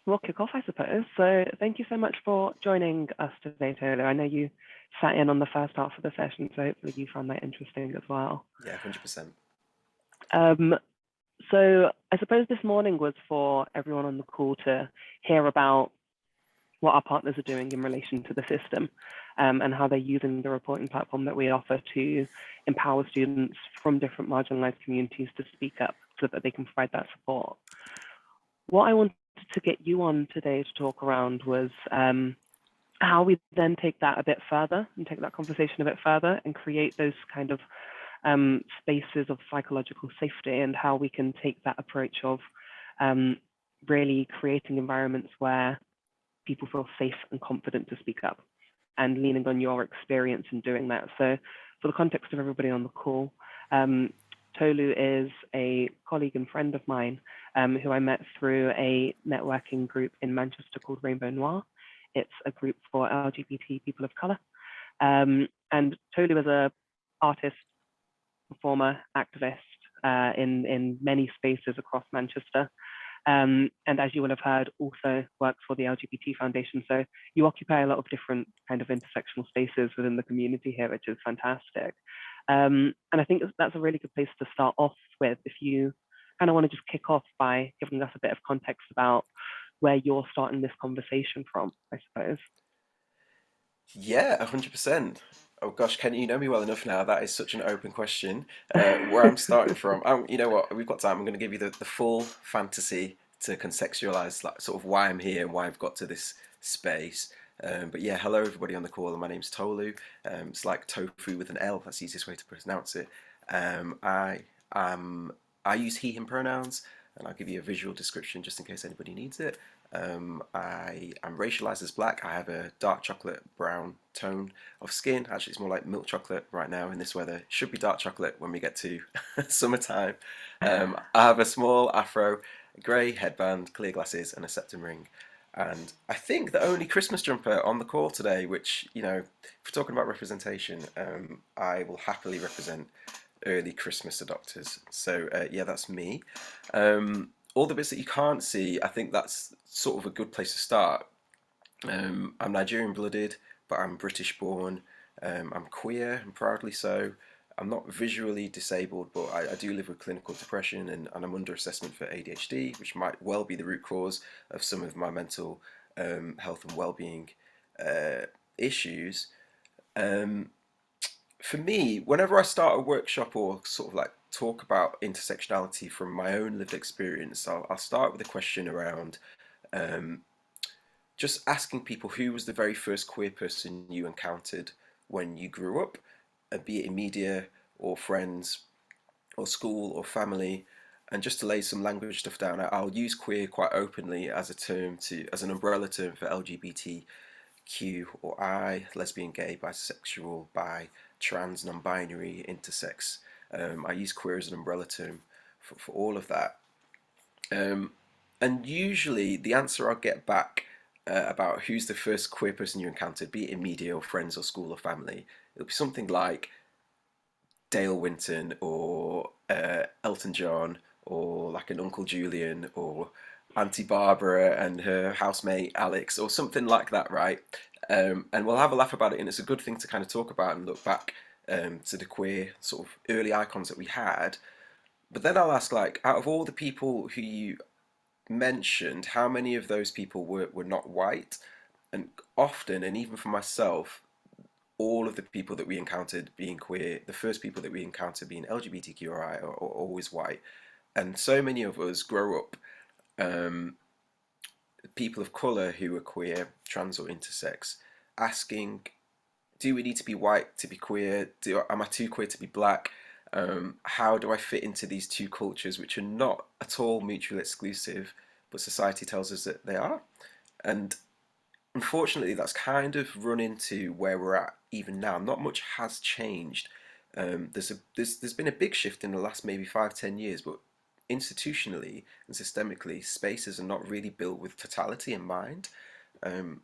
We'll kick off, I suppose. So thank you so much for joining us today, Tolu. I know you sat in on the first half of the session, so hopefully you found that interesting as well. Yeah, 100%. Um, so I suppose this morning was for everyone on the call to hear about what our partners are doing in relation to the system, and how they're using the reporting platform that we offer to empower students from different marginalized communities to speak up so that they can provide that support. What I wanted to get you on today to talk around was how we then take that a bit further and take that conversation a bit further and create those kind of spaces of psychological safety, and how we can take that approach of really creating environments where people feel safe and confident to speak up, and leaning on your experience in doing that. So for the context of everybody on the call, Tolu is a colleague and friend of mine who I met through a networking group in Manchester called Rainbow Noir. It's a group for LGBT people of color. And Tolu is a artist, performer, activist in many spaces across Manchester. And as you will have heard, also works for the LGBT Foundation. So you occupy a lot of different kind of intersectional spaces within the community here, which is fantastic. And I think that's a really good place to start off with, if you kind of want to just kick off by giving us a bit of context about where you're starting this conversation from, I suppose. Yeah, 100%. Oh gosh, Ken, you know me well enough now. That is such an open question. Where I'm starting from, you know what? We've got time. I'm going to give you the full fantasy to contextualize, like, sort of why I'm here and why I've got to this space. But yeah, hello everybody on the call. My name's Tolu. It's like tofu with an L. That's the easiest way to pronounce it. Um, I am. I use he/him pronouns, and I'll give you a visual description just in case anybody needs it. I am racialized as black. I have a dark chocolate brown tone of skin. Actually, it's more like milk chocolate right now in this weather. It should be dark chocolate when we get to summertime. I have a small afro, grey headband, clear glasses, and a septum ring. And I think the only Christmas jumper on the call today, which, you know, if we're talking about representation, I will happily represent early Christmas adopters. So yeah, that's me. All the bits that you can't see, I think that's sort of a good place to start. I'm Nigerian blooded, but I'm British born. I'm queer, and proudly so. I'm not visually disabled, but I do live with clinical depression, and I'm under assessment for ADHD, which might well be the root cause of some of my mental health and well-being issues. Um, for me, whenever I start a workshop or sort of like talk about intersectionality from my own lived experience, I'll start with a question around um, just asking people who was the very first queer person you encountered when you grew up, be it in media or friends or school or family. And just to lay some language stuff down, I'll use queer quite openly as a term as an umbrella term for LGBTQ or I, lesbian, gay, bisexual, bi, trans, non-binary, intersex. I use queer as an umbrella term for all of that. Um, and usually the answer I'll get back about who's the first queer person you encountered, be it in media or friends or school or family, it'll be something like Dale Winton or Elton John or like an Uncle Julian or Auntie Barbara and her housemate Alex or something like that, right? And we'll have a laugh about it, and it's a good thing to kind of talk about and look back to the queer sort of early icons that we had. But then I'll ask, like, out of all the people who you mentioned, how many of those people were not white? And often, and even for myself, all of the people that we encountered being queer, the first people that we encountered being LGBTQI are always white. And so many of us grow up, um, people of colour who are queer, trans or intersex, asking, do we need to be white to be queer? Am I too queer to be black? How do I fit into these two cultures, which are not at all mutually exclusive, but society tells us that they are? And unfortunately, that's kind of run into where we're at even now. Not much has changed. There's been a big shift in the last maybe 5, 10 years, but institutionally and systemically, spaces are not really built with totality in mind. Um,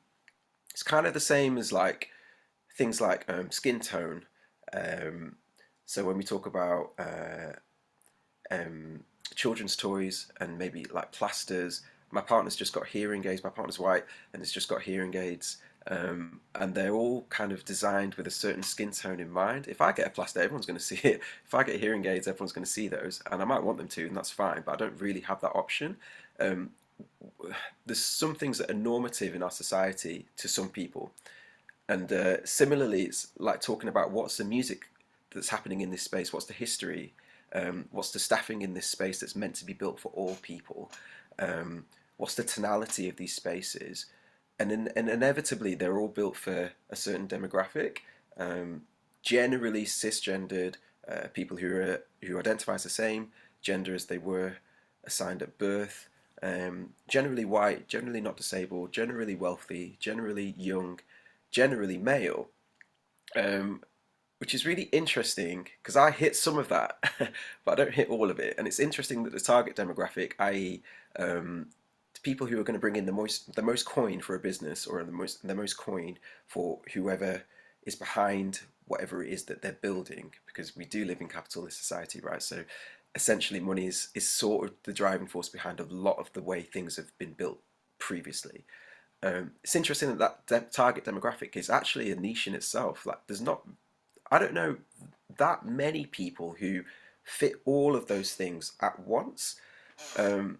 it's kind of the same as like things like skin tone. Um, so when we talk about um, children's toys and maybe like plasters, my partner's just got hearing aids. My partner's white and has just got hearing aids. And they're all kind of designed with a certain skin tone in mind. If I get a plaster, everyone's going to see it. If I get hearing aids, everyone's going to see those, and I might want them to, and that's fine. But I don't really have that option. Um, there's some things that are normative in our society to some people, and similarly, it's like talking about what's the music that's happening in this space, what's the history, what's the staffing in this space that's meant to be built for all people, what's the tonality of these spaces, and inevitably they're all built for a certain demographic, generally cisgendered, people who identify as the same gender as they were assigned at birth, generally white, generally not disabled, generally wealthy, generally young, generally male, um, which is really interesting because I hit some of that, but I don't hit all of it. And it's interesting that the target demographic, i.e., the people who are going to bring in the most coin for a business, or the most coin for whoever is behind whatever it is that they're building, because we do live in capitalist society, right? So essentially money is sort of the driving force behind a lot of the way things have been built previously. It's interesting that target demographic is actually a niche in itself. Like, there's not, I don't know that many people who fit all of those things at once. Um,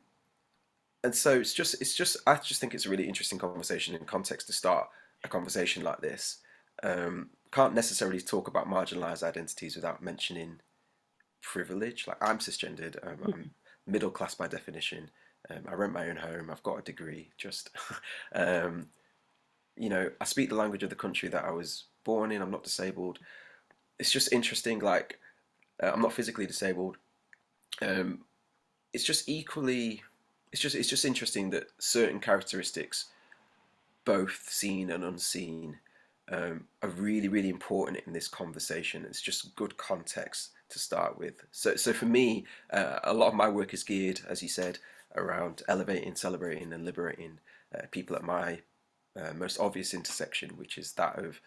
and so I just think it's a really interesting conversation in context to start a conversation like this. Can't necessarily talk about marginalized identities without mentioning privilege. Like, I'm cisgendered, I'm middle class by definition. I rent my own home. I've got a degree. Just, um, I speak the language of the country that I was born in. I'm not disabled. It's just interesting. Like, I'm not physically disabled. Um, it's just equally. It's just interesting that certain characteristics, both seen and unseen, are really, really important in this conversation. It's just good context to start with. So for me, a lot of my work is geared, as you said, around elevating, celebrating, and liberating people at my most obvious intersection, which is that of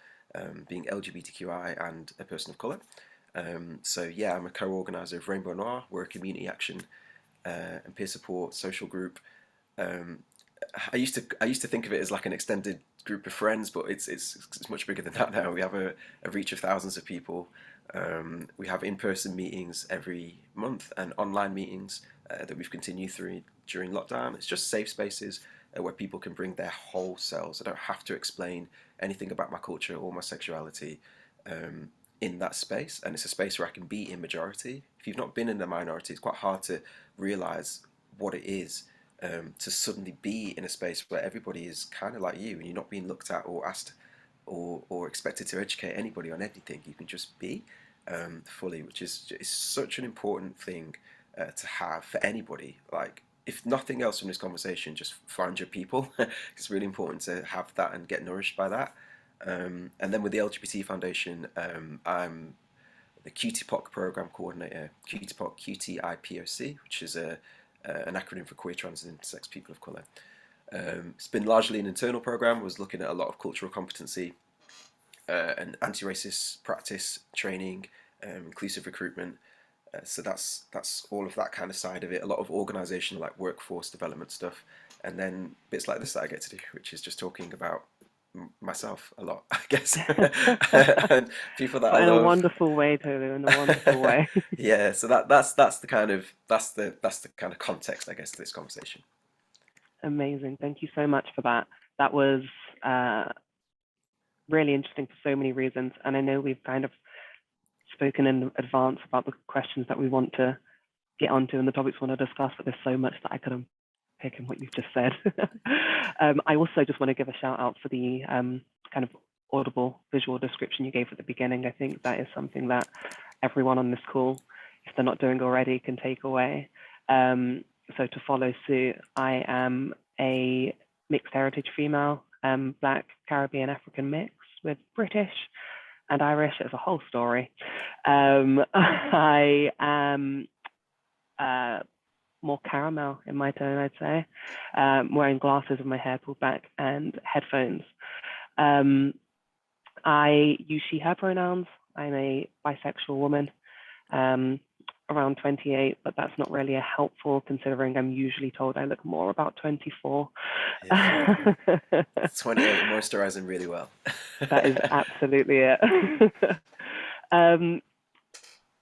being LGBTQI and a person of colour. So yeah, I'm a co-organiser of Rainbow Noir. We're a community action and peer support social group. Um, I used to think of it as like an extended group of friends, but it's much bigger than that now. We have a reach of thousands of people. We have in-person meetings every month and online meetings that we've continued through during lockdown. It's just safe spaces where people can bring their whole selves. I don't have to explain anything about my culture or my sexuality in that space, and it's a space where I can be in majority. If you've not been in the minority, it's quite hard to realize what it is to suddenly be in a space where everybody is kind of like you, and you're not being looked at or asked or expected to educate anybody on anything. You can just be fully, which is such an important thing to have for anybody. Like, if nothing else from this conversation, just find your people. It's really important to have that and get nourished by that. And then with the LGBT Foundation, I'm the QTIPOC program coordinator. QTIPOC, QTIPOC, which is an acronym for queer, trans, and intersex people of colour. It's been largely an internal program. Was looking at a lot of cultural competency and anti-racist practice training, inclusive recruitment. So that's all of that kind of side of it. A lot of organisational, like workforce development stuff, and then bits like this that I get to do, which is just talking about myself a lot, I guess, and people that I But in a love. wonderful way, Tolu, in a wonderful way. Yeah, so that's the kind of context, I guess, to this conversation. Amazing. Thank you so much for that. That was uh, really interesting for so many reasons. And I know we've kind of spoken in advance about the questions that we want to get onto and the topics we want to discuss, but there's so much that I could unpick in what you've just said. I also just want to give a shout out for the kind of audible visual description you gave at the beginning. I think that is something that everyone on this call, if they're not doing already, can take away. So to follow suit, I am a mixed heritage female, Black, Caribbean, African mix with British and Irish. It's a whole story. I am more caramel in my tone, I'd say, wearing glasses with my hair pulled back and headphones. I use she, her pronouns. I'm a bisexual woman. around 28, but that's not really a helpful considering I'm usually told I look more about 24. Yeah, fair. 28, moisturizing really well. That is absolutely it. um,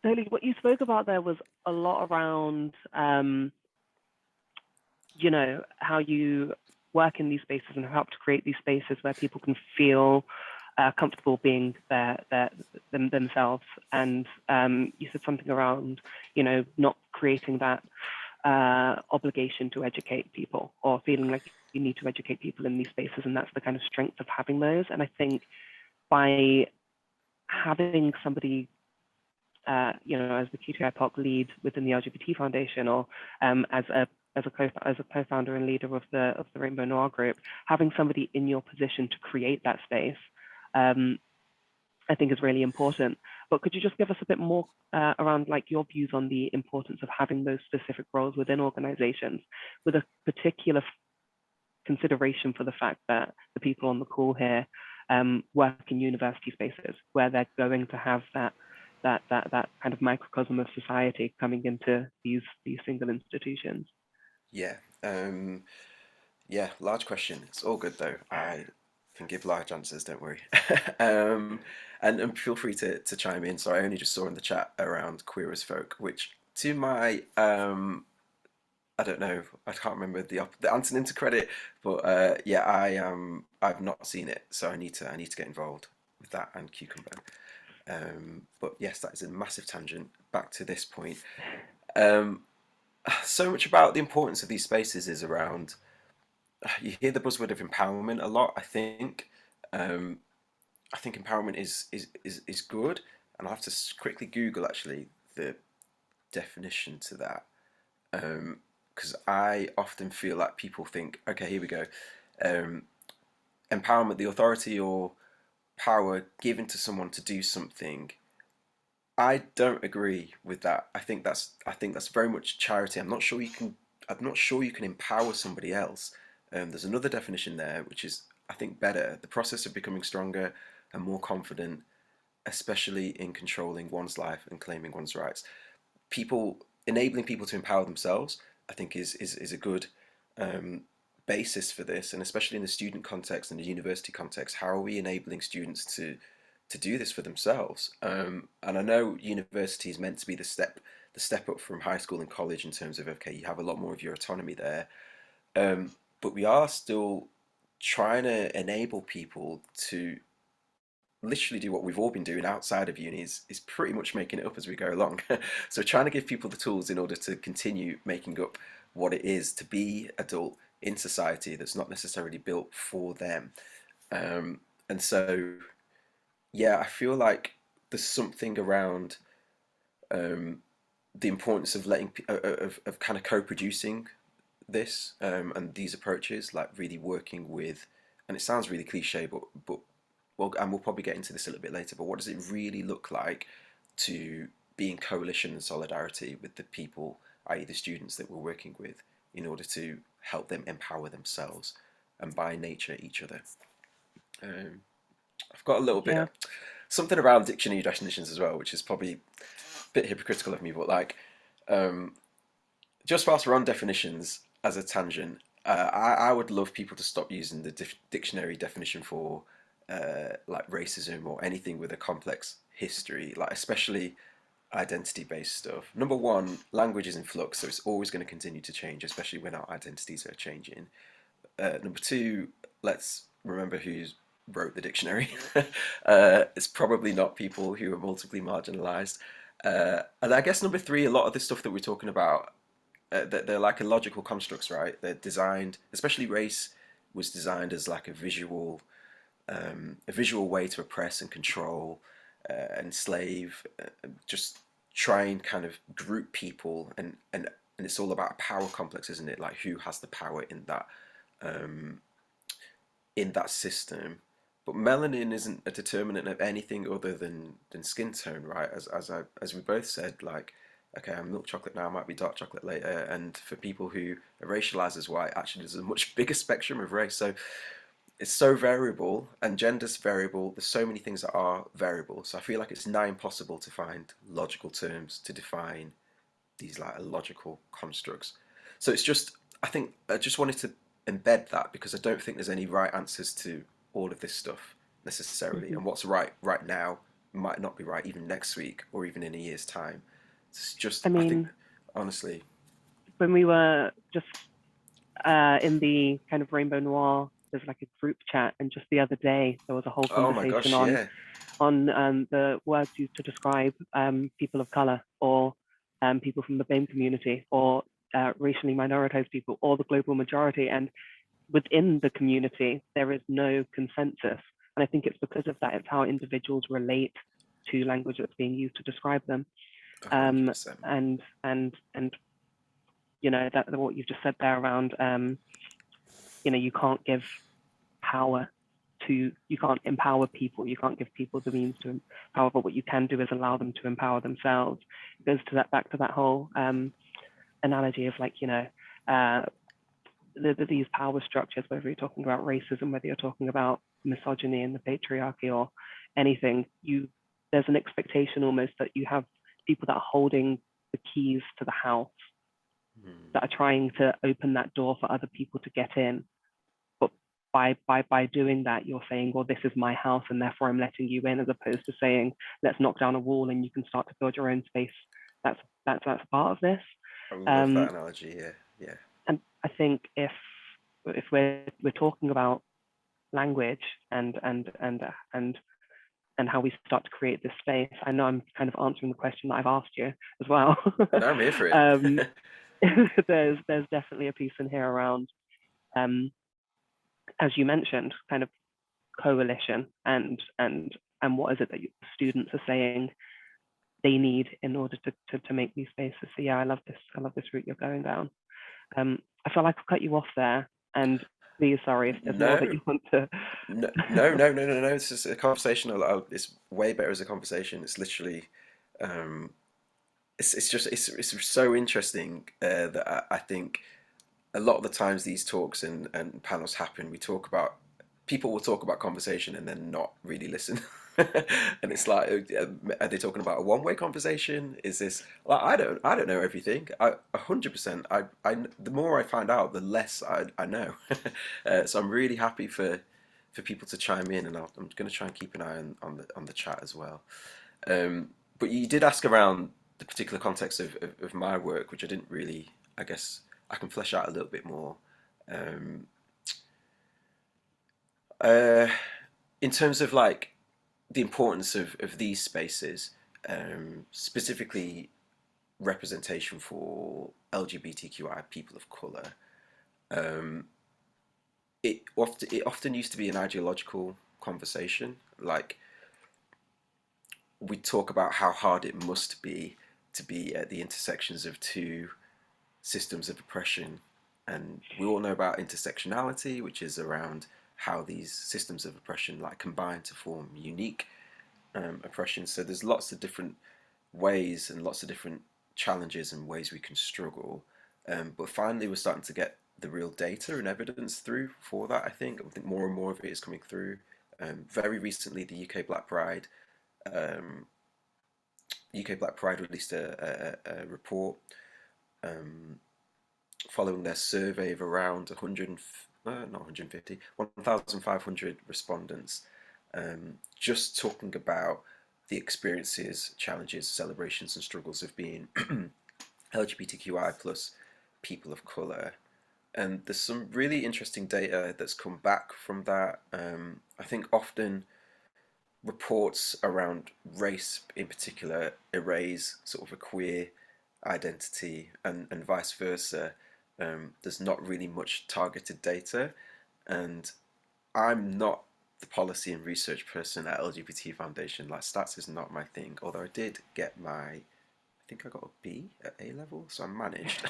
Totally, what you spoke about there was a lot around, how you work in these spaces and help to create these spaces where people can feel comfortable being themselves. And you said something around, not creating that obligation to educate people or feeling like you need to educate people in these spaces. And that's the kind of strength of having those. And I think by having somebody as the QTIPOC lead within the LGBT Foundation, or as a co-founder and leader of the Rainbow Noir group, having somebody in your position to create that space, I think is really important. But could you just give us a bit more around like your views on the importance of having those specific roles within organizations, with a particular consideration for the fact that the people on the call here work in university spaces where they're going to have that kind of microcosm of society coming into these single institutions? Yeah. Yeah, large question. It's all good though. I can give large answers, don't worry. um, and feel free to chime in. So I only just saw in the chat around queer as folk, which to my I don't know, I can't remember the antonym to credit, but yeah, I've not seen it, so I need to get involved with that and cucumber. But yes, that is a massive tangent. Back to this point. Um, so much about the importance of these spaces is around. You hear the buzzword of empowerment a lot. Um, I think empowerment is good, and I have to quickly Google actually the definition to that, because I often feel like people think, okay, here we go, um, empowerment, the authority or power given to someone to do something. I don't agree with that. I think that's very much charity. I'm not sure you can empower somebody else. There's another definition there, which is I think better. The process of becoming stronger and more confident, especially in controlling one's life and claiming one's rights. People enabling people to empower themselves, I think, is a good um, basis for this, and especially in the student context and the university context, how are we enabling students to do this for themselves? And I know university is meant to be the step up from high school and college in terms of okay, you have a lot more of your autonomy there, but we are still trying to enable people to literally do what we've all been doing outside of uni is pretty much making it up as we go along. So trying to give people the tools in order to continue making up what it is to be adult in society that's not necessarily built for them. And so yeah, I feel like there's something around um, the importance of of kind of co-producing this and these approaches, like really working with, and it sounds really cliche, but well, and we'll probably get into this a little bit later, but what does it really look like to be in coalition and solidarity with the people, i.e. the students that we're working with, in order to help them empower themselves and by nature each other. Um, I've got a little bit Yeah. of something around dictionary definitions as well, which is probably a bit hypocritical of me, but like um, just whilst we're on definitions as a tangent, I would love people to stop using the dictionary definition for like racism or anything with a complex history, like especially identity-based stuff. Number one, language is in flux, so it's always going to continue to change, especially when our identities are changing. Number two, let's remember who wrote the dictionary. It's probably not people who are multiply marginalized. And I guess number three, a lot of the stuff that we're talking about, they're like illogical constructs, right? They're designed, especially race was designed as like a visual way to oppress and control, enslave, just try and kind of group people, and it's all about a power complex, isn't it? Like who has the power um, in that system. But melanin isn't a determinant of anything other than skin tone, right? As we both said, like, okay, I'm milk chocolate now, I might be dark chocolate later, and for people who are racialized as white, actually there's a much bigger spectrum of race. So it's so variable, and gender's variable. There's so many things that are variable. So I feel like it's nigh impossible to find logical terms to define these like illogical constructs. So it's just, I think I just wanted to embed that because I don't think there's any right answers to all of this stuff necessarily, Hmm. and what's right now might not be right even next week or even in a year's time. It's just, I I think, mean, honestly, when we were just in the kind of Rainbow Noir, there's like a group chat, and just the other day there was a whole oh my conversation gosh, yeah, on the words used to describe people of color, or people from the BAME community, or racially minoritized people, or the global majority. And within the community, there is no consensus. And I think it's because of that. It's how individuals relate to language that's being used to describe them. 100%. And you know that what you've just said there around you know, you can't give power you can't empower people, you can't give people the means to empower, but what you can do is allow them to empower themselves. It goes to that, back to that whole analogy of, like, you know, uh, these power structures, whether you're talking about racism, whether you're talking about misogyny and the patriarchy or anything, there's an expectation almost that you have people that are holding the keys to the house, Mm. that are trying to open that door for other people to get in. But by doing that, you're saying, well, this is my house and therefore I'm letting you in, as opposed to saying, let's knock down a wall and you can start to build your own space. That's part of this. I love that Um, analogy. Yeah, yeah. and I think if we're talking about language and and how we start to create this space, I know I'm kind of answering the question that I've asked you as well. No, I'm here for it. um, there's definitely a piece in here around, um, as you mentioned, kind of coalition and what is it that students are saying they need in order to make these spaces. So yeah, I love this route you're going down. I feel like I'll cut you off there, and please, sorry if there's more that No, you want to. no. It's just a conversation. It's way better as a conversation. It's literally, um, it's just it's so interesting that I think a lot of the times these talks and panels happen. We talk about people will talk about conversation and then not really listen. And it's like, are they talking about a one-way conversation? Is this like I don't know everything. 100%. The more I find out, the less I know. So I'm really happy for people to chime in, and I'm going to try and keep an eye on the chat as well. But you did ask around the particular context of my work, which I didn't really, I guess, I can flesh out a little bit more. Um, uh, in terms of like the importance of these spaces, specifically representation for LGBTQI people of color, um, it often used to be an ideological conversation. Like we talk about how hard it must be to be at the intersections of two systems of oppression. And we all know about intersectionality, which is around how these systems of oppression like combine to form unique oppression. So there's lots of different ways and lots of different challenges and ways we can struggle. But finally, we're starting to get the real data and evidence through for that. I think more and more of it is coming through. Very recently, the um, UK Black Pride released a report um, following their survey of around 100, not 150, 1,500 respondents, just talking about the experiences, challenges, celebrations, and struggles of being LGBTQI plus people of color. And there's some really interesting data that's come back from that. I think often reports around race in particular erase sort of a queer identity and vice versa. There's not really much targeted data, and I'm not the policy and research person at LGBT Foundation. Like stats is not my thing. Although I did get I think I got a B at A level, so I managed.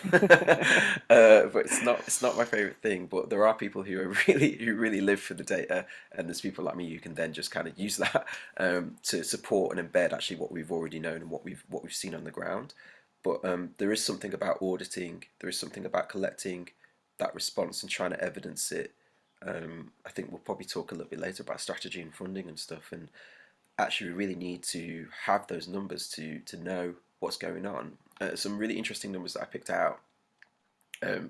But it's not my favorite thing. But there are people who really live for the data, and there's people like me who can then just kind of use that to support and embed actually what we've already known and what we've seen on the ground. But there is something about auditing. There is something about collecting that response and trying to evidence it. I think we'll probably talk a little bit later about strategy and funding and stuff. And actually, we really need to have those numbers to know what's going on. some really interesting numbers that I picked out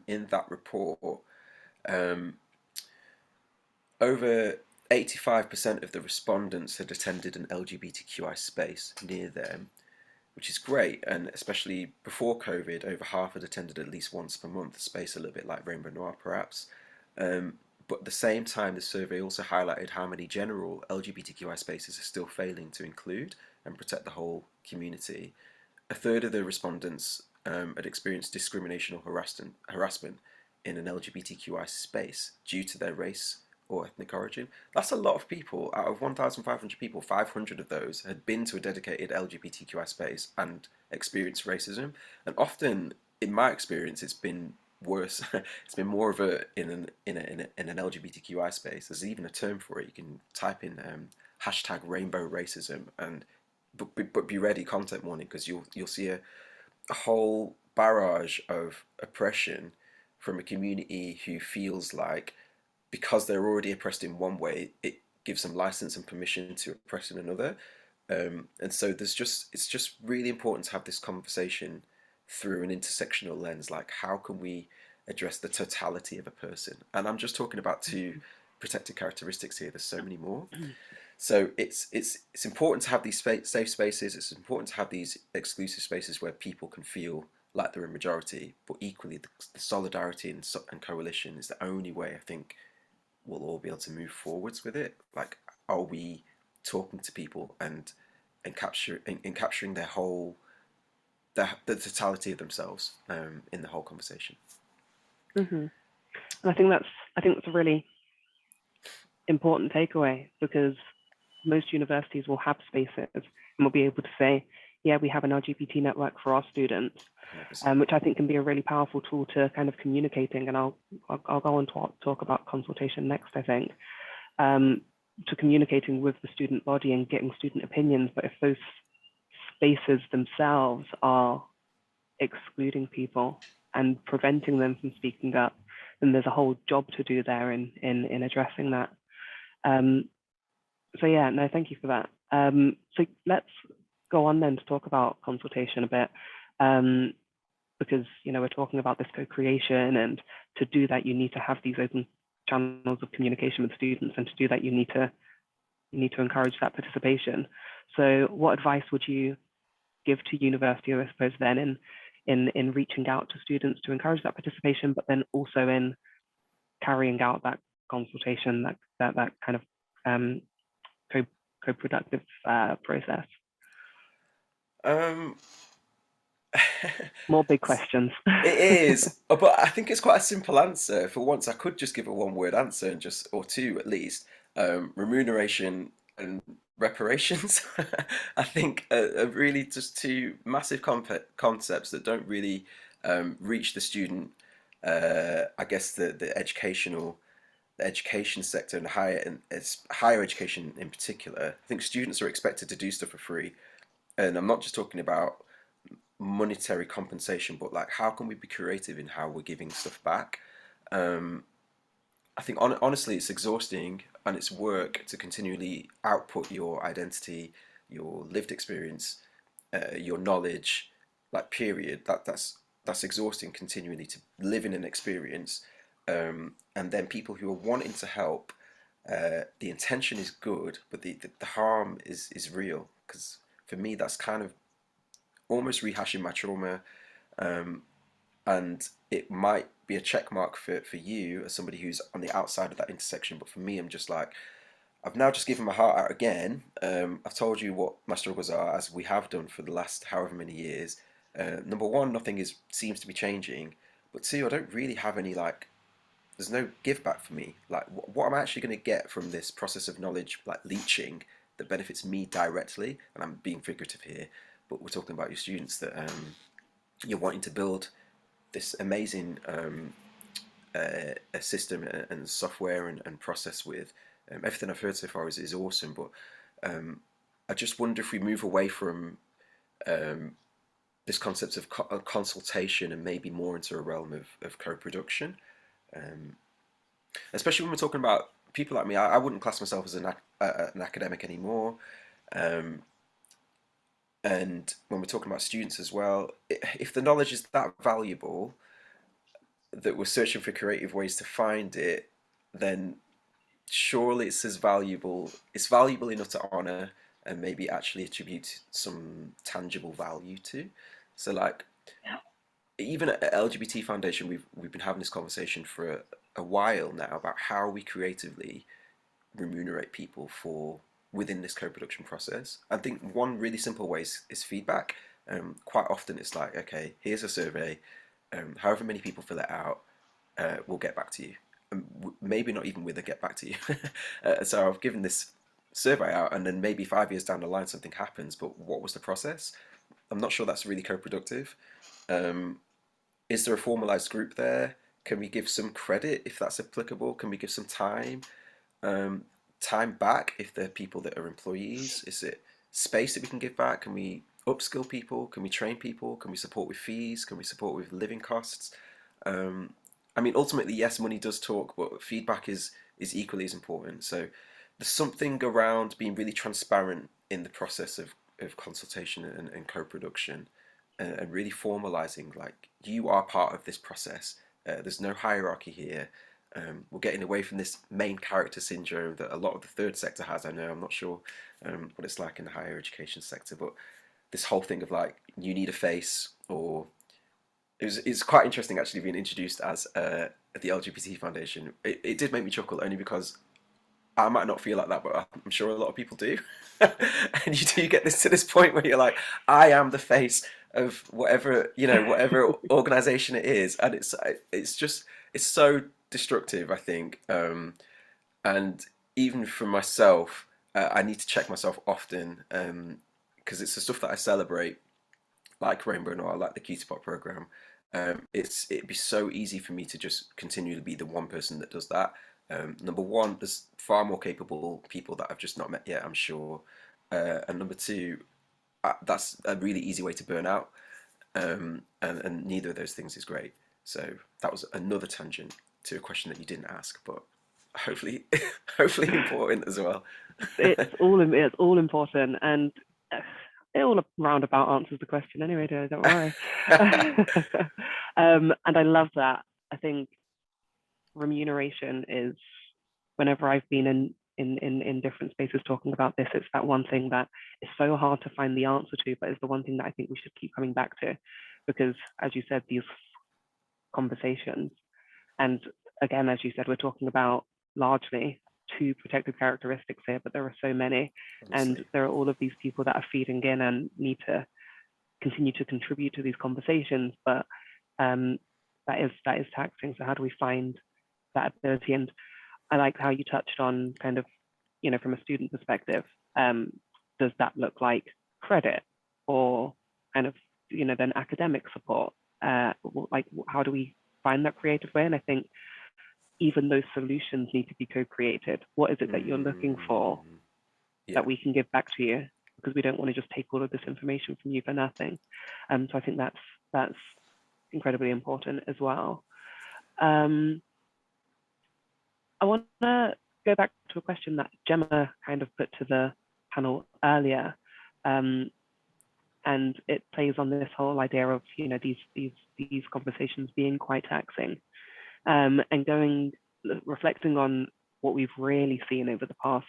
in that report. Um, Over 85% of the respondents had attended an LGBTQI space near them, which is great. And especially before COVID, over half had attended at least once per month, a space a little bit like Rainbow Noir, perhaps. But at the same time, the survey also highlighted how many general LGBTQI spaces are still failing to include and protect the whole community. A third of the respondents had experienced discrimination or harassment in an LGBTQI space due to their race or ethnic origin. That's a lot of people. Out of 1,500 people, 500 of those had been to a dedicated LGBTQI space and experienced racism. And often, in my experience, it's been worse. It's been more of a in an LGBTQI space. There's even a term for it. You can type in hashtag rainbow racism and but be ready content warning, because you'll see a whole barrage of oppression from a community who feels like because they're already oppressed in one way, it gives them license and permission to oppress in another. And so it's just really important to have this conversation through an intersectional lens. Like, how can we address the totality of a person? And I'm just talking about two protected characteristics here. There's so many more. So it's important to have these safe spaces. It's important to have these exclusive spaces where people can feel like they're a majority. But equally, the solidarity and coalition is the only way I think we'll all be able to move forwards with it. Like, are we talking to people and capturing their whole the totality of themselves in the whole conversation? And I think that's a really important takeaway, because most universities will have spaces and will be able to say, yeah, we have an LGBT network for our students, which I think can be a really powerful tool to kind of communicating. And I'll go on to talk about consultation next, I think, to communicating with the student body and getting student opinions. But if those spaces themselves are excluding people and preventing them from speaking up, then there's a whole job to do there in addressing that. So yeah, no, thank you for that. So let's go on then to talk about consultation a bit, because we're talking about this co-creation, and to do that you need to have these open channels of communication with students, and to do that you need to encourage that participation. So what advice would you give to university, I suppose, then in reaching out to students to encourage that participation, but then also in carrying out that consultation, that kind of co-productive process? More big questions. It is, but I think it's quite a simple answer. For once, I could just give a one-word answer, or two at least. Remuneration and reparations. I think are really just two massive concepts that don't really reach the student. I guess the education sector and higher education in particular. I think students are expected to do stuff for free, and I'm not just talking about monetary compensation, but like, how can we be creative in how we're giving stuff back? I think honestly, it's exhausting and it's work to continually output your identity, your lived experience, your knowledge, like period. That's exhausting continually to live in an experience. And then people who are wanting to help, the intention is good, but the harm is real. Because for me, that's kind of almost rehashing my trauma. And it might be a check mark for you as somebody who's on the outside of that intersection. But for me, I'm just like, I've now just given my heart out again. I've told you what my struggles are, as we have done for the last however many years. Number one, nothing seems to be changing. But two, I don't really have any, like, there's no give back for me. Like, what am I actually going to get from this process of knowledge, like leeching, that benefits me directly? And I'm being figurative here, but we're talking about your students that you're wanting to build this amazing a system and software and process with. Everything I've heard so far is awesome, but I just wonder if we move away from this concept of consultation and maybe more into a realm of co-production. Especially when we're talking about people like me. I wouldn't class myself as an academic anymore. And when we're talking about students as well, if the knowledge is that valuable that we're searching for creative ways to find it, then surely it's as valuable. It's valuable enough to honor and maybe actually attribute some tangible value to. So like even at LGBT Foundation, we've been having this conversation for a while now about how we creatively remunerate people for within this co-production process. I think one really simple way is feedback. Quite often it's like, okay, here's a survey. However many people fill it out, we'll get back to you. Maybe not even with a get back to you. So I've given this survey out, and then maybe 5 years down the line something happens. But what was the process? I'm not sure that's really co-productive. Um, is there a formalized group there? Can we give some credit if that's applicable? Can we give some time? Um, Time back if they're people that are employees? Is it space that we can give back? Can we upskill people? Can we train people? Can we support with fees? Can we support with living costs? Um, I mean, ultimately, yes, money does talk, but feedback is equally as important. So there's something around being really transparent in the process of consultation and co-production, and really formalizing like you are part of this process. There's no hierarchy here. We're getting away from this main character syndrome that a lot of the third sector has. I know, I'm not sure what it's like in the higher education sector, but this whole thing of like you need a face, or it's quite interesting actually being introduced as the LGBT Foundation. It did make me chuckle only because I might not feel like that, but I'm sure a lot of people do. And you do get this to this point where you're like, I am the face of whatever, whatever organization it is, and it's just it's so destructive, I think. And even for myself, I need to check myself often, because it's the stuff that I celebrate, like Rainbow Noir, like the QTIPOC program. It'd be so easy for me to just continue to be the one person that does that. Number one, there's far more capable people that I've just not met yet, I'm sure. And number two, that's a really easy way to burn out. And neither of those things is great. So that was another tangent to a question that you didn't ask, but hopefully, hopefully important as well. It's all important, and it all roundabout answers the question anyway. Don't worry. And I love that. I think remuneration is, whenever I've been in different spaces talking about this, it's that one thing that is so hard to find the answer to, but it's the one thing that I think we should keep coming back to, because as you said, these conversations, and again, as you said, we're talking about largely two protected characteristics here, but there are so many, and Honestly. there are all of these people that are feeding in and need to continue to contribute to these conversations, but um, that is taxing. So how do we find that ability? And I like how you touched on kind of, from a student perspective, um, does that look like credit or kind of, then academic support? Like, how do we find that creative way? And I think even those solutions need to be co-created. What is it that you're looking for Mm, that yeah. we can give back to you? Because we don't want to just take all of this information from you for nothing. So I think that's incredibly important as well. Um, I want to go back to a question that Gemma kind of put to the panel earlier, um, and it plays on this whole idea of these conversations being quite taxing, and reflecting on what we've really seen over the past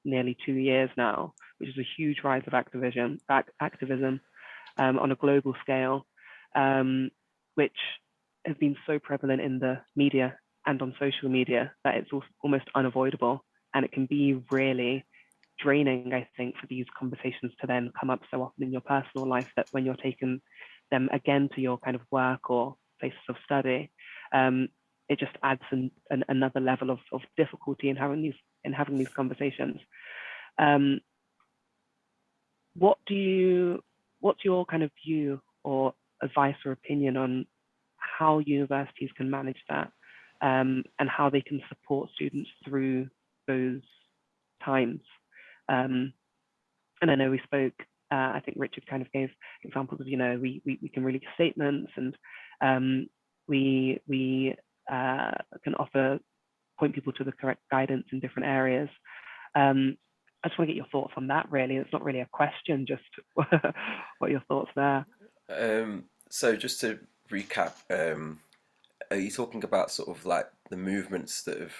nearly 2 years now, which is a huge rise of activism on a global scale, which has been so prevalent in the media and on social media that it's almost unavoidable. And it can be really draining, I think, for these conversations to then come up so often in your personal life that when you're taking them again to your kind of work or places of study, it just adds another level of difficulty in having these conversations. Um, what's your kind of view or advice or opinion on how universities can manage that, and how they can support students through those times? Um, and I know we spoke, I think Richard kind of gave examples of, we can release statements, and we can point people to the correct guidance in different areas. I just want to get your thoughts on that, really. It's not really a question, just what are your thoughts there? So just to recap, are you talking about sort of like the movements that have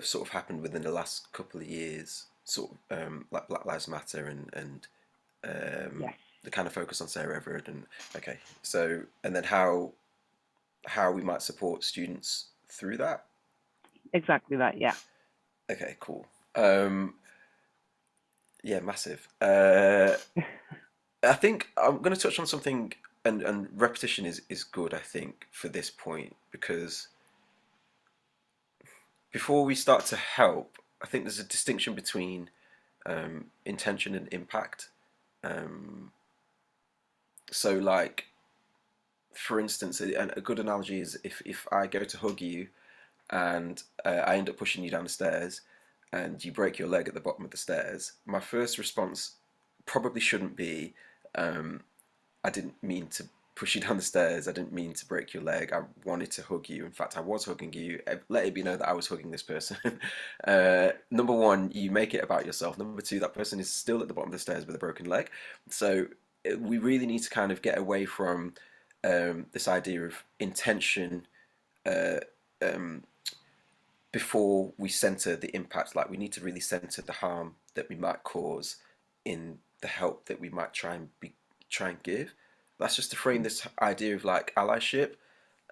sort of happened within the last couple of years, sort of like Black Lives Matter and Yes, the kind of focus on Sarah Everard and okay, so and then how we might support students through that? exactly that. Yeah. Okay, cool. Yeah, massive. I think I'm going to touch on something, and repetition is good, I think, for this point, because before we start to help, I think there's a distinction between intention and impact. Um, so, like, for instance, a good analogy is if I go to hug you and I end up pushing you down the stairs and you break your leg at the bottom of the stairs, my first response probably shouldn't be, um, I didn't mean to push you down the stairs. I didn't mean to break your leg. I wanted to hug you. In fact, I was hugging you. Let it be known that I was hugging this person. Number one, you make it about yourself. Number two, that person is still at the bottom of the stairs with a broken leg. So we really need to kind of get away from this idea of intention uh, um, before we center the impact. Like we need to really center the harm that we might cause in the help that we might try and give. That's just to frame this idea of like allyship,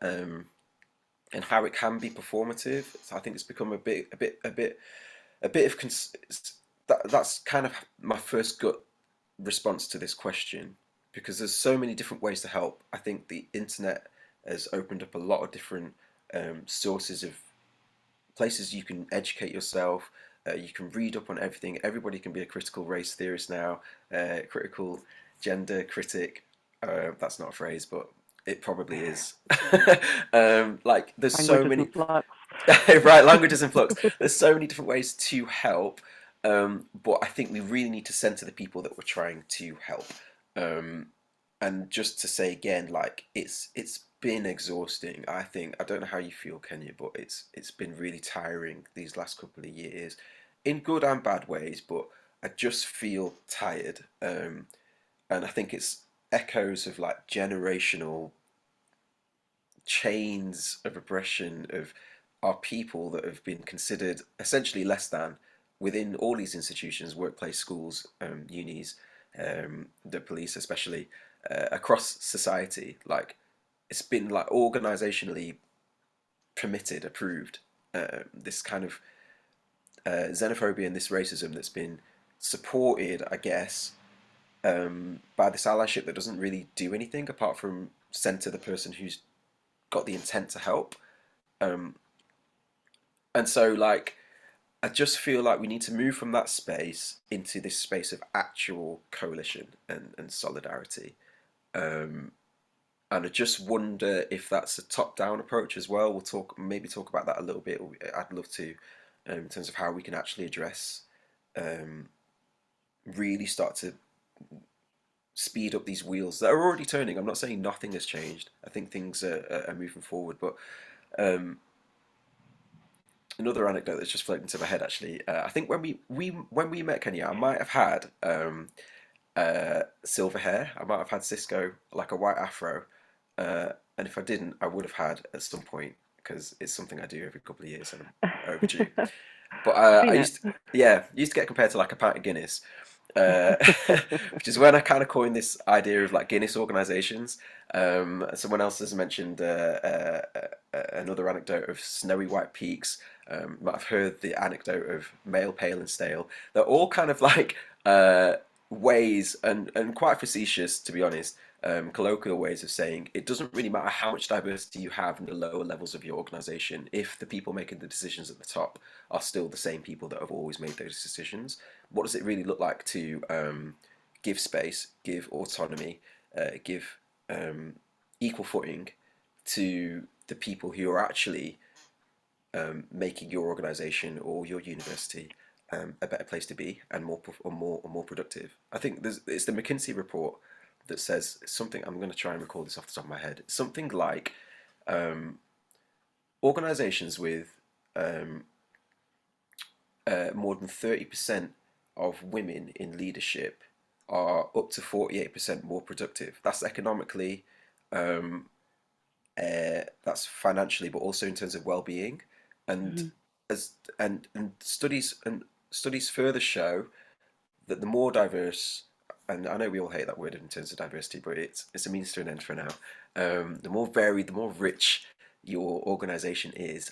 um, and how it can be performative. So I think it's become a bit of that's kind of my first gut response to this question, because there's so many different ways to help. I think the internet has opened up a lot of different sources of places you can educate yourself. You can read up on everything. Everybody can be a critical race theorist now, critical gender critic. That's not a phrase, but it probably is. Like, there's so Languages many. in flux. Right, languages in flux. There's so many different ways to help, but I think we really need to center the people that we're trying to help. Um, and just to say again, like it's been exhausting. I think I don't know how you feel, Kenya, but it's been really tiring these last couple of years, in good and bad ways. But I just feel tired, and I think it's echoes of like generational chains of oppression of our people that have been considered essentially less than within all these institutions, workplace, schools, unis, the police, especially across society. Like it's been like organizationally permitted, approved. This kind of xenophobia and this racism that's been supported, I guess, by this allyship that doesn't really do anything apart from center the person who's got the intent to help. Um, and so, like, I just feel like we need to move from that space into this space of actual coalition and solidarity. Um, and I just wonder if that's a top-down approach as well. We'll maybe talk about that a little bit. I'd love to, in terms of how we can actually address, um, really start to speed up these wheels that are already turning. I'm not saying nothing has changed. I think things are moving forward, but um, another anecdote that's just floating to my head actually. I think when we met Kenya, I might have had silver hair. I might have had Cisco like a white afro, and if I didn't, I would have had at some point because it's something I do every couple of years and I'm overdue. But I Seen it. used to, yeah, used to get compared to like a pint of Guinness, uh, which is when I kind of coined this idea of like Guinness organizations. Someone else has mentioned another anecdote of snowy white peaks. Might have heard the anecdote of male, pale, and stale. They're all kind of like ways and quite facetious, to be honest, colloquial ways of saying it doesn't really matter how much diversity you have in the lower levels of your organization if the people making the decisions at the top are still the same people that have always made those decisions. What does it really look like to give space, give autonomy, give equal footing to the people who are actually making your organization or your university a better place to be and more productive? I think it's the McKinsey report that says something. I'm going to try and recall this off the top of my head. Something like organizations with more than 30% of women in leadership are up to 48% more productive. That's economically, that's financially, but also in terms of well-being. And Mhm. as and studies further show that the more diverse, and I know we all hate that word in terms of diversity, but it's a means to an end for now. The more varied, the more rich your organization is,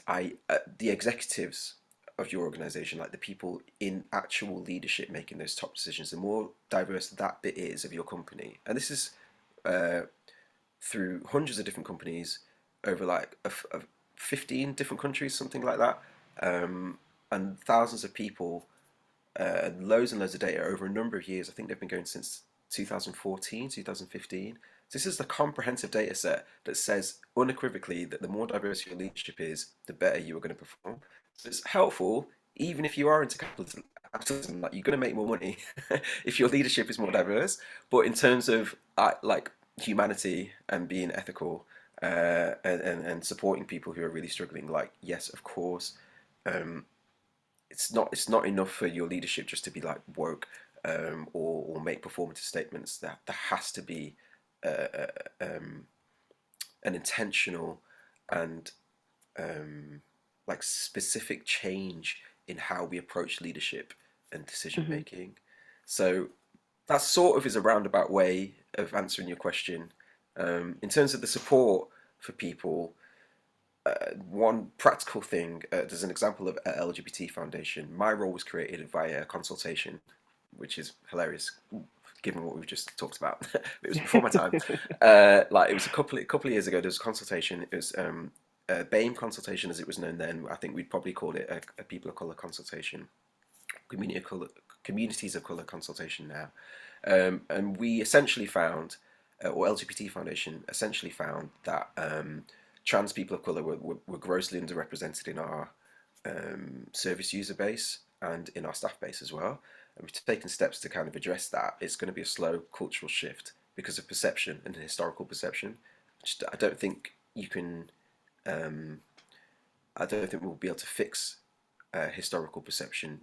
the executives of your organization, like the people in actual leadership making those top decisions, the more diverse that bit is of your company, and this is uh, through hundreds of different companies over like 15 different countries, something like that, and thousands of people, loads and loads of data over a number of years. I think they've been going since 2014, 2015. So this is the comprehensive data set that says unequivocally that the more diverse your leadership is, the better you are going to perform. So it's helpful, even if you are into capitalism, like you're going to make more money if your leadership is more diverse. But in terms of like humanity and being ethical, and supporting people who are really struggling, like yes, of course, um, it's not enough for your leadership just to be like woke, or make performative statements. That there has to be uh, an intentional and like specific change in how we approach leadership and decision Mhm. making. So that sort of is a roundabout way of answering your question. In terms of the support for people, one practical thing, there's an example of LGBT Foundation. My role was created via consultation, which is hilarious given what we've just talked about. It was before my time. Like it was a couple of years ago. There was a consultation. It was BAME consultation, as it was known then. I think we'd probably call it a people of color consultation, communities of color consultation now. And we essentially found, or LGBT Foundation essentially found that trans people of color were grossly underrepresented in our service user base and in our staff base as well. And we've taken steps to kind of address that. It's going to be a slow cultural shift because of perception and historical perception. I don't think you can. I don't think we'll be able to fix historical perception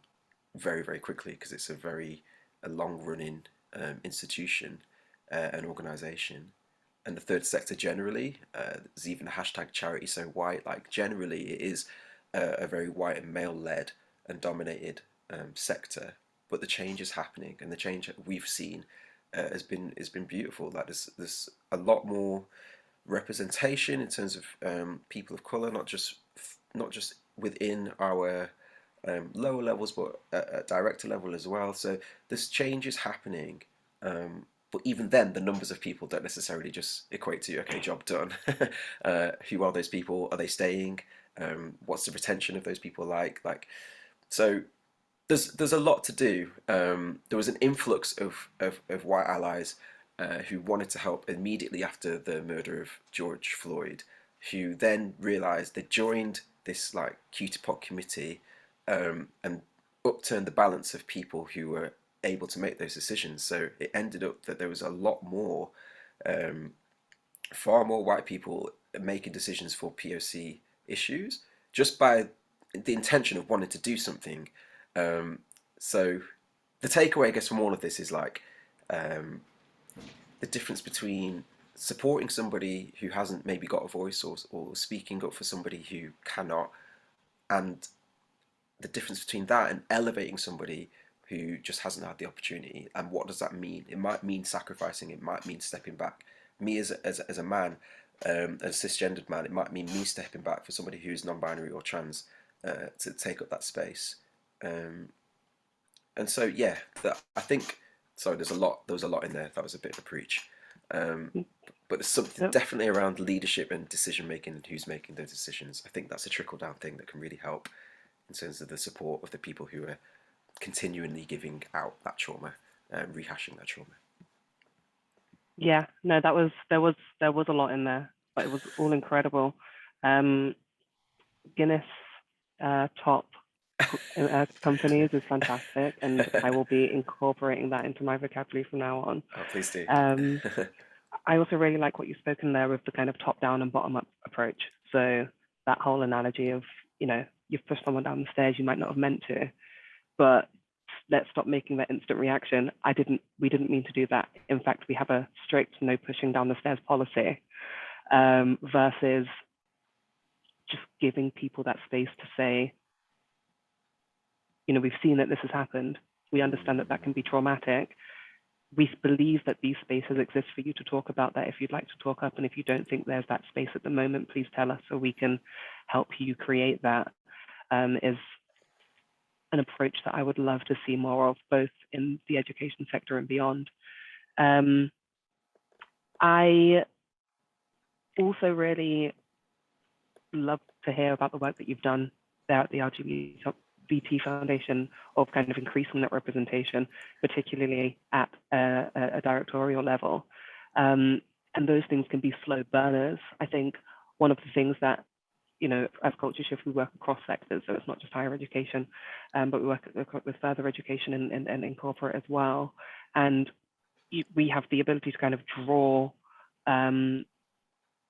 very, very quickly because it's a long running institution, an organization. And the third sector generally, there's even a hashtag charity so white. Like generally, it is a very white and male led and dominated sector. But the change is happening, and the change that we've seen has been beautiful. Like there's a lot more representation in terms of people of color, not just within our lower levels, but at director level as well. So this change is happening. But even then, the numbers of people don't necessarily just equate to okay, job done. Who are those people? Are they staying? What's the retention of those people like? So there's a lot to do. There was an influx of white allies who wanted to help immediately after the murder of George Floyd, who then realised they joined this like QTIPOC committee, and upturned the balance of people who were able to make those decisions. So it ended up that there was a lot more, far more white people making decisions for POC issues just by the intention of wanting to do something. Um, so the takeaway, I guess, from all of this is like um, the difference between supporting somebody who hasn't maybe got a voice, or speaking up for somebody who cannot, and the difference between that and elevating somebody who just hasn't had the opportunity. And what does that mean? It might mean sacrificing, it might mean stepping back. Me as a man, as a cisgendered man, it might mean me stepping back for somebody who's non-binary or trans, to take up that space. Um, and so yeah, I think, sorry, there was a lot in there. That was a bit of a preach. Um, but there's something Yep. definitely around leadership and decision making and who's making those decisions. I think that's a trickle down thing that can really help in terms of the support of the people who are continually giving out that trauma, rehashing that trauma. Yeah, no, there was a lot in there, but it was all incredible. Um, Guinness top companies is fantastic, and I will be incorporating that into my vocabulary from now on. Oh, please do. Um, I also really like what you've spoken there with the kind of top down and bottom up approach. So that whole analogy of, you've pushed someone down the stairs you might not have meant to, but let's stop making that instant reaction. We didn't mean to do that. In fact, we have a strict no pushing down the stairs policy, versus just giving people that space to say, we've seen that this has happened. We understand that that can be traumatic. We believe that these spaces exist for you to talk about that if you'd like to talk up. And if you don't think there's that space at the moment, please tell us so we can help you create that. Is an approach that I would love to see more of, both in the education sector and beyond. I also really love to hear about the work that you've done there at the LGBT Foundation of kind of increasing that representation, particularly at a directorial level. And those things can be slow burners. I think one of the things that, as Culture Shift, we work across sectors, so it's not just higher education, but we work with further education and in corporate as well. And we have the ability to kind of draw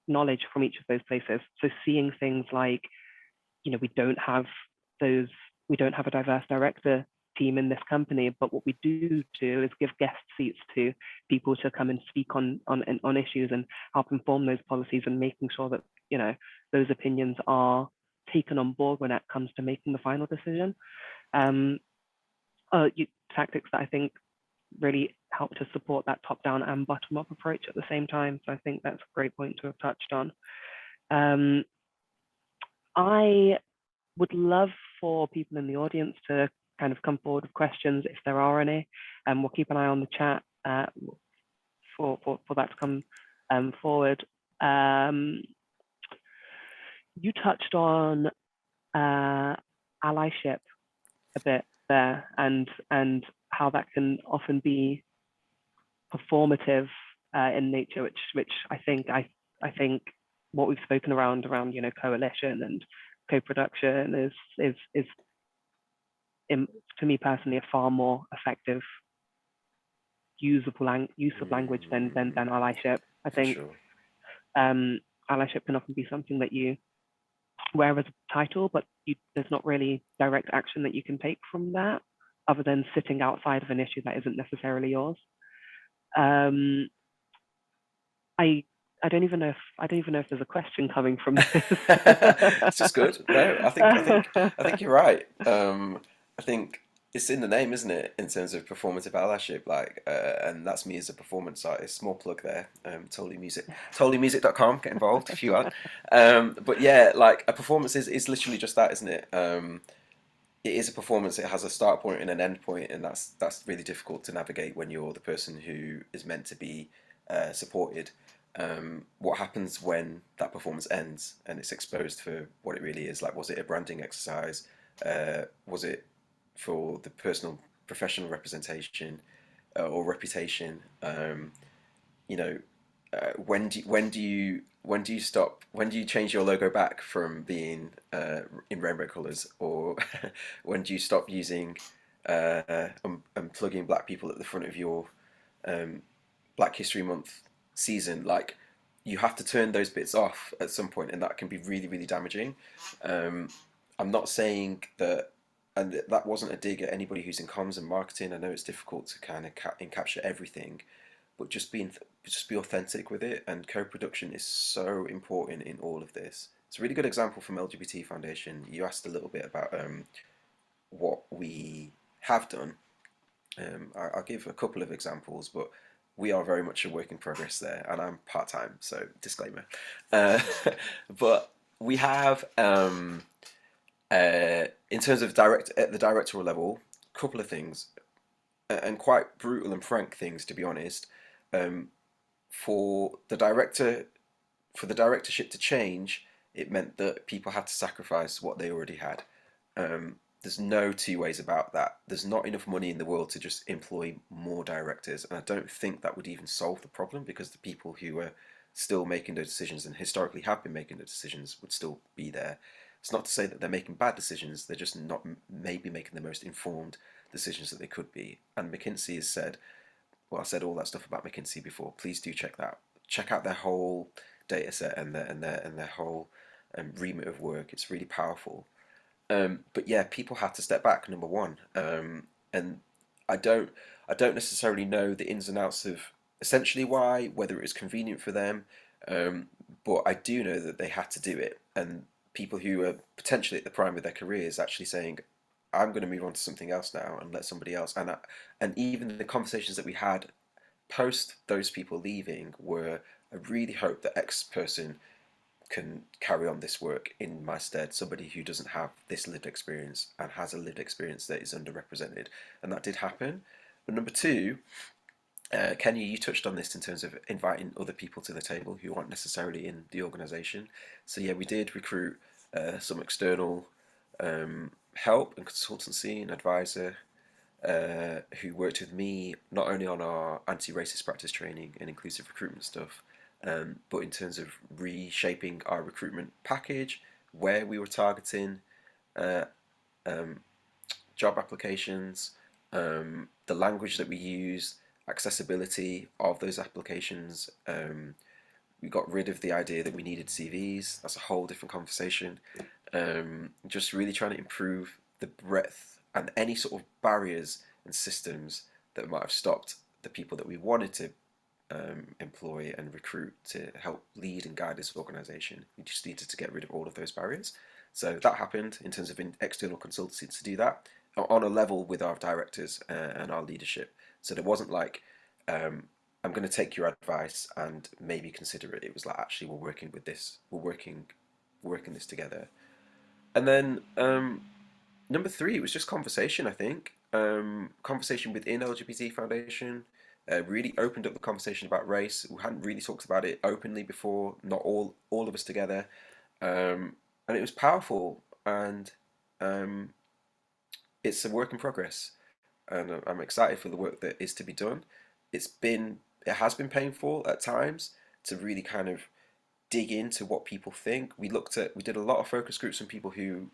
knowledge from each of those places. So seeing things like, we don't have a diverse director team in this company, but what we do is give guest seats to people to come and speak on issues and help inform those policies, and making sure that those opinions are taken on board when it comes to making the final decision. Tactics that I think really help to support that top-down and bottom-up approach at the same time. So I think that's a great point to have touched on. I would love for people in the audience to kind of come forward with questions if there are any. We'll keep an eye on the chat for that to come forward. You touched on allyship a bit there, and how that can often be performative in nature, which I think what we've spoken around coalition and co-production is to me personally a far more effective use of language than allyship. I think sure. Allyship can often be something that you wear as a title, but there's not really direct action that you can take from that, other than sitting outside of an issue that isn't necessarily yours. I don't even know if there's a question coming from this. It's just good. No, I think you're right. I think it's in the name, isn't it? In terms of performative allyship, and that's me as a performance artist. Small plug there. Tolu Music, ToluMusic.com. Get involved if you want. But yeah, a performance is literally just that, isn't it? It is a performance. It has a start point and an end point, and that's really difficult to navigate when you're the person who is meant to be supported. What happens when that performance ends and it's exposed for what it really is? Was it a branding exercise? Was it for the personal, professional representation or reputation? When do you stop? When do you change your logo back from being in rainbow colours, or when do you stop using and plugging black people at the front of your Black History Month season? You have to turn those bits off at some point, and that can be really, really damaging. I'm not saying that, and that wasn't a dig at anybody who's in comms and marketing. I know it's difficult to kind of encapture everything, but just be authentic with it. And co-production is so important in all of this. It's a really good example from LGBT Foundation. You asked a little bit about what we have done. I'll give a couple of examples, but we are very much a work in progress there, and I'm part-time, so disclaimer. But we have, in terms of at the directorial level, a couple of things, and quite brutal and frank things, to be honest. For the directorship to change, it meant that people had to sacrifice what they already had. There's no two ways about that. There's not enough money in the world to just employ more directors, and I don't think that would even solve the problem, because the people who are still making those decisions and historically have been making those decisions would still be there. It's not to say that they're making bad decisions, they're just not maybe making the most informed decisions that they could be. And McKinsey has said, well, I said all that stuff about McKinsey before. Please do check out their whole data set and their whole remit of work. It's really powerful. But yeah, people had to step back, number one, and I don't I don't necessarily know the ins and outs of essentially why, whether it was convenient for them, um, but I do know that they had to do it, and people who are potentially at the prime of their careers actually saying, "I'm going to move on to something else now and let somebody else," and even the conversations that we had post those people leaving were, "I really hope that X person can carry on this work in my stead, somebody who doesn't have this lived experience and has a lived experience that is underrepresented," and that did happen. But number two, Kenya, you touched on this in terms of inviting other people to the table who aren't necessarily in the organisation. So yeah, we did recruit some external help and consultancy and advisor who worked with me not only on our anti-racist practice training and inclusive recruitment stuff, but in terms of reshaping our recruitment package, where we were targeting uh, um, job applications, the language that we use, accessibility of those applications. We got rid of the idea that we needed CVs. That's a whole different conversation. Just really trying to improve the breadth and any sort of barriers and systems that might have stopped the people that we wanted to employ and recruit to help lead and guide this organisation. We just needed to get rid of all of those barriers. So that happened in terms of external consultancy to do that on a level with our directors and our leadership. So there wasn't like, I'm going to take your advice and maybe consider it. It was like, actually, we're working with this. We're working this together. And then number three, it was just conversation, I think. Conversation within LGBT Foundation really opened up the conversation about race. We hadn't really talked about it openly before, not all of us together. And it was powerful, and um, it's a work in progress. And I'm excited for the work that is to be done. It has been painful at times to really kind of dig into what people think. We did a lot of focus groups on people who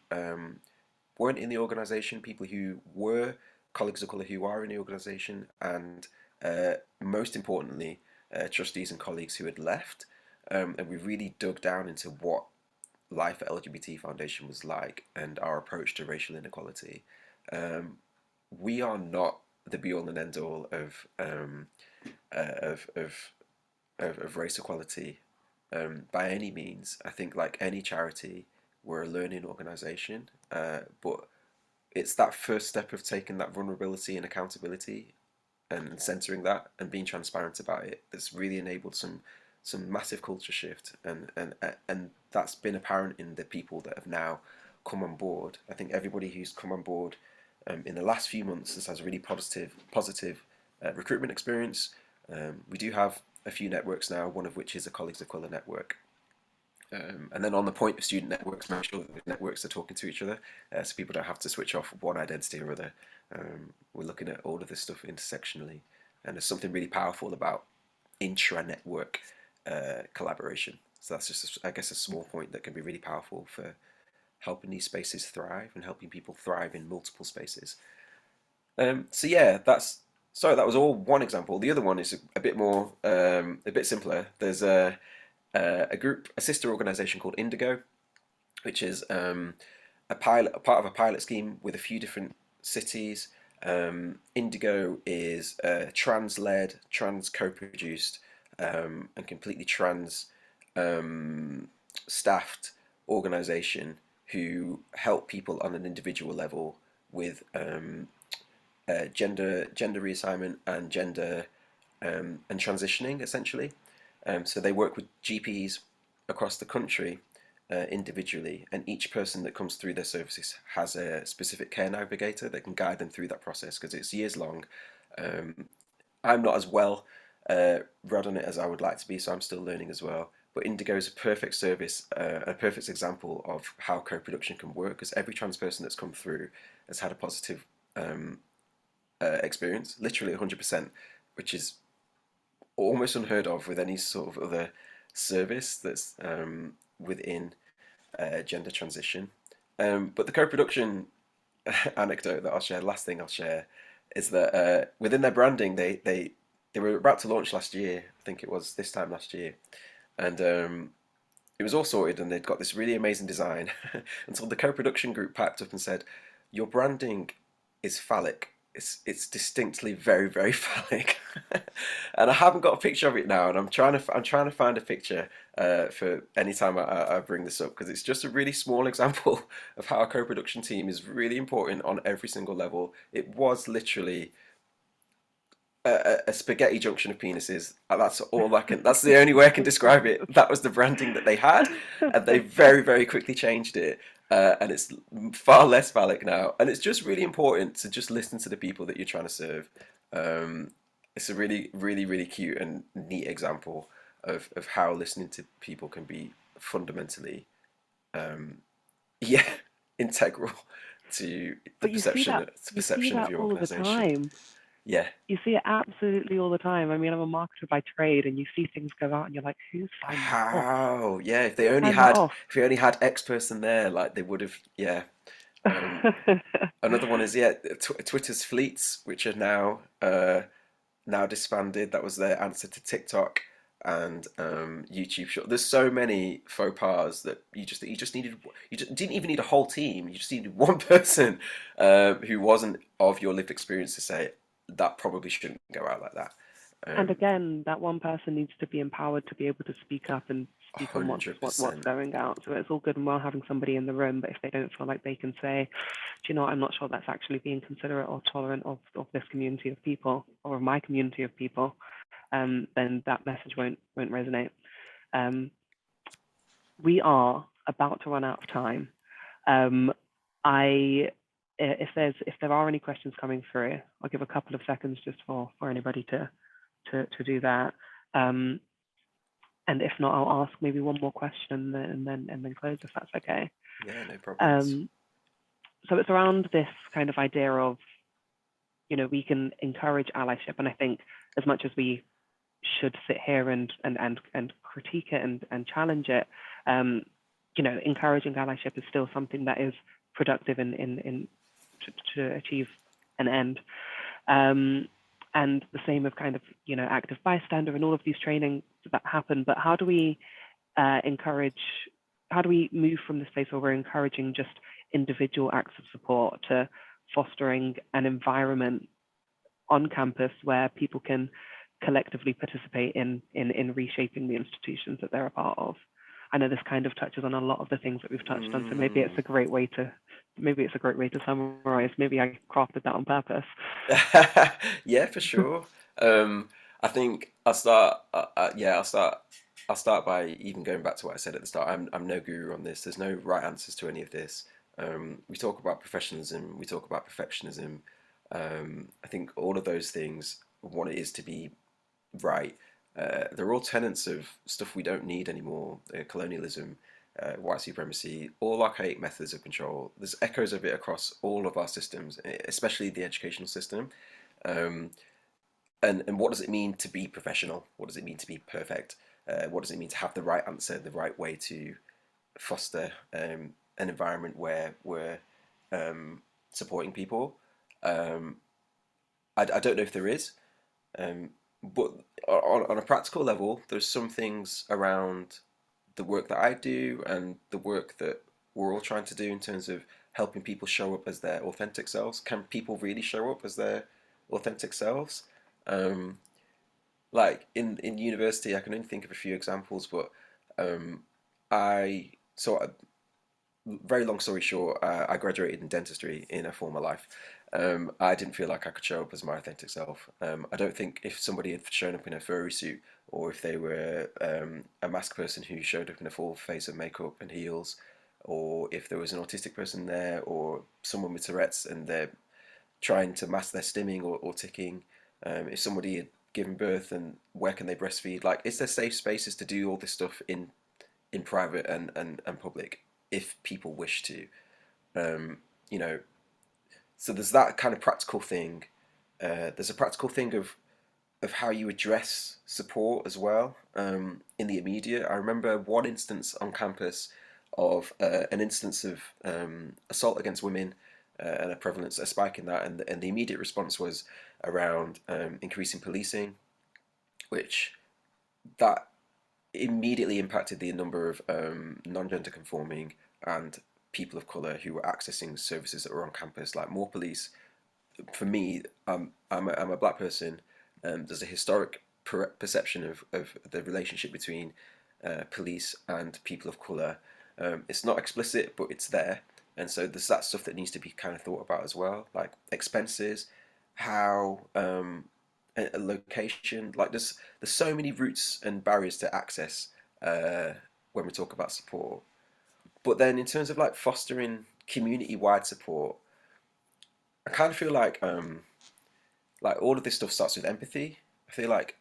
weren't in the organisation, people who were colleagues of colour who are in the organisation, and most importantly, trustees and colleagues who had left. And we really dug down into what life at LGBT Foundation was like and our approach to racial inequality. Um, we are not the be all and end all uh, of, of, of race equality by any means. I think, like any charity, we're a learning organisation, but it's that first step of taking that vulnerability and accountability and centering that and being transparent about it that's really enabled some massive culture shift, and that's been apparent in the people that have now come on board. I think everybody who's come on board in the last few months has a really positive recruitment experience. We do have a few networks now, one of which is a Colleagues of Colour network. And then on the point of student networks, make sure that the networks are talking to each other, so people don't have to switch off one identity or other. We're looking at all of this stuff intersectionally, and there's something really powerful about intra-network collaboration. So that's just, I guess, a small point that can be really powerful for helping these spaces thrive and helping people thrive in multiple spaces. So yeah, that was all one example. The other one is a bit more, a bit simpler. There's a group, a sister organisation called Indigo, which is a part of a pilot scheme with a few different cities. Indigo is a trans-led, trans co-produced, and completely trans staffed organisation who help people on an individual level with gender reassignment and gender and transitioning essentially. So they work with GPs across the country individually, and each person that comes through their services has a specific care navigator that can guide them through that process because it's years long. I'm not as well read on it as I would like to be, so I'm still learning as well. But Indigo is a perfect service, a perfect example of how co-production can work, because every trans person that's come through has had a positive experience, literally 100%, which is almost unheard of with any sort of other service that's within gender transition. But the co-production anecdote that I'll share, last thing I'll share, is that within their branding, they were about to launch last year. I think it was this time last year, and it was all sorted, and they'd got this really amazing design. And so the co-production group packed up and said, "Your branding is phallic. it's distinctly very, very phallic, and I haven't got a picture of it now, and I'm trying to find a picture for any time I bring this up, because it's just a really small example of how a co-production team is really important on every single level. It was literally a spaghetti junction of penises. That's all I can. That's the only way I can describe it. That was the branding that they had, and they very, very quickly changed it. And it's far less phallic now. And it's just really important to just listen to the people that you're trying to serve. Um, it's a really, really, really cute and neat example of how listening to people can be fundamentally, um, yeah, integral to the But you see perception of that your all the organization. time. Yeah. You see it absolutely all the time. I mean, I'm a marketer by trade, and you see things go out, and you're like, who signed that off? How? Yeah, Who signed that off? if they only had X person there, like they would have. Yeah. Um, Another one is, yeah, Twitter's fleets, which are now disbanded. That was their answer to TikTok and YouTube Short. There's so many faux pas that you just needed. You just didn't even need a whole team. You just needed one person who wasn't of your lived experience to say that probably shouldn't go out like that. And Um, again, that one person needs to be empowered to be able to speak up and speak on hundred what's percent. going out. So it's all good and well having somebody in the room, but if they don't feel like they can say, do you know what, I'm not sure that's actually being considerate or tolerant of this community of people or of my community of people, then that message won't resonate. Um, we are about to run out of time. Um, I if there are any questions coming through, I'll give a couple of seconds just for anybody to do that. Um, and if not, I'll ask maybe one more question and then close if that's okay. Yeah, no problems. Um, so it's around this kind of idea of, we can encourage allyship, and I think as much as we should sit here and critique it and challenge it, um, encouraging allyship is still something that is productive in to achieve an end. Um, and the same of kind of, active bystander and all of these trainings that happen. But how do we encourage, how do we move from this place where we're encouraging just individual acts of support to fostering an environment on campus where people can collectively participate in reshaping the institutions that they're a part of? I know this kind of touches on a lot of the things that we've touched on, so maybe it's Mm. a great way to summarize. Maybe I crafted that on purpose. Yeah, for sure. I think I'll start. Yeah, I'll start by even going back to what I said at the start. I'm no guru on this. There's no right answers to any of this. We talk about professionalism. We talk about perfectionism. I think all of those things, what it is to be right, they're all tenets of stuff we don't need anymore. Colonialism, white supremacy, all archaic methods of control. There's echoes of it across all of our systems, especially the educational system. Um, and what does it mean to be professional? What does it mean to be perfect? What does it mean to have the right answer, the right way to foster an environment where we're supporting people? Um, I don't know if there is, um, but on a practical level, there's some things around the work that I do and the work that we're all trying to do in terms of helping people show up as their authentic selves. Can people really show up as their authentic selves? Um, like in university, I can only think of a few examples, but um, I so very long story short, I graduated in dentistry in a former life. I didn't feel like I could show up as my authentic self. I don't think if somebody had shown up in a furry suit, or if they were a masked person who showed up in a full face of makeup and heels, or if there was an autistic person there, or someone with Tourette's and they're trying to mask their stimming or ticking, if somebody had given birth and where can they breastfeed, like is there safe spaces to do all this stuff in private and public if people wish to, um, you know. So there's that kind of practical thing. There's a practical thing of how you address support as well, in the immediate. I remember one instance on campus of an instance of assault against women, and a prevalence, a spike in that, and the immediate response was around increasing policing, which that immediately impacted the number of non-gender conforming and people of color who were accessing services that were on campus, like more police, for me, I'm a black person. There's a historic perception of the relationship between police and people of color. It's not explicit, but it's there, and so there's that stuff that needs to be kind of thought about as well, like expenses, how a location. Like there's so many routes and barriers to access when we talk about support. But then in terms of like fostering community wide support, I kind of feel like all of this stuff starts with empathy. I feel like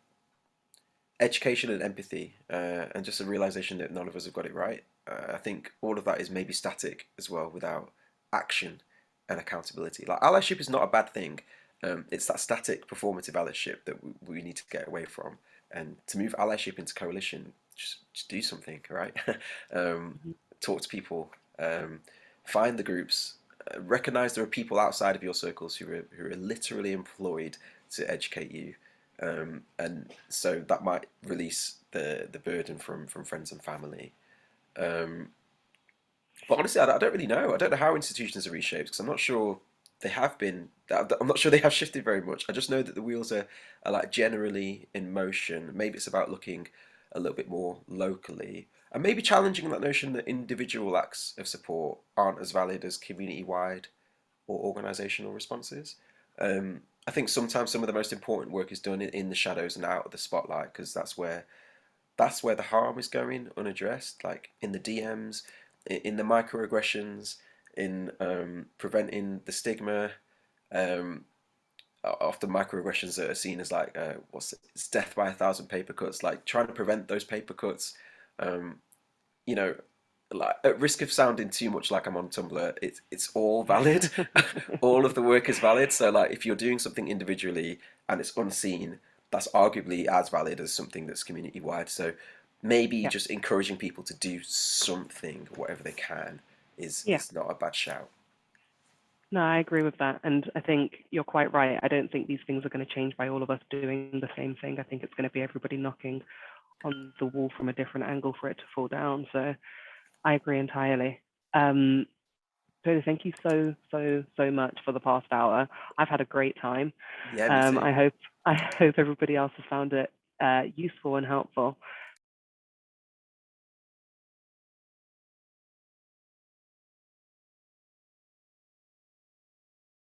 education and empathy, and just a realization that none of us have got it right. I think all of that is maybe static as well without action and accountability. Like allyship is not a bad thing. It's that static performative allyship that we need to get away from. And to move allyship into coalition, just do something, right? um, Mhm. Talk to people, find the groups, recognize there are people outside of your circles who are literally employed to educate you, and so that might release the burden from friends and family. Um, but honestly, I don't really know. I don't know how institutions are reshaped because I'm not sure they have been. I'm not sure they have shifted very much. I just know that the wheels are like generally in motion. Maybe it's about looking a little bit more locally and maybe challenging that notion that individual acts of support aren't as valid as community-wide or organisational responses. I think sometimes some of the most important work is done in the shadows and out of the spotlight because that's where the harm is going unaddressed, like in the DMs, in the microaggressions, in preventing the stigma. Um, Often microaggressions that are seen as like it's death by a thousand paper cuts, like trying to prevent those paper cuts. Um, you know, like at risk of sounding too much like I'm on Tumblr, it's all valid. All of the work is valid. So like if you're doing something individually and it's unseen, that's arguably as valid as something that's community wide. So maybe Yeah, just encouraging people to do something, whatever they can, is yeah. is not a bad shout. No, I agree with that. And I think you're quite right. I don't think these things are going to change by all of us doing the same thing. I think it's going to be everybody knocking on the wall from a different angle for it to fall down. So I agree entirely. Um, Tolu, thank you so much for the past hour. I've had a great time. Yeah, me too. I hope I hope everybody else has found it useful and helpful.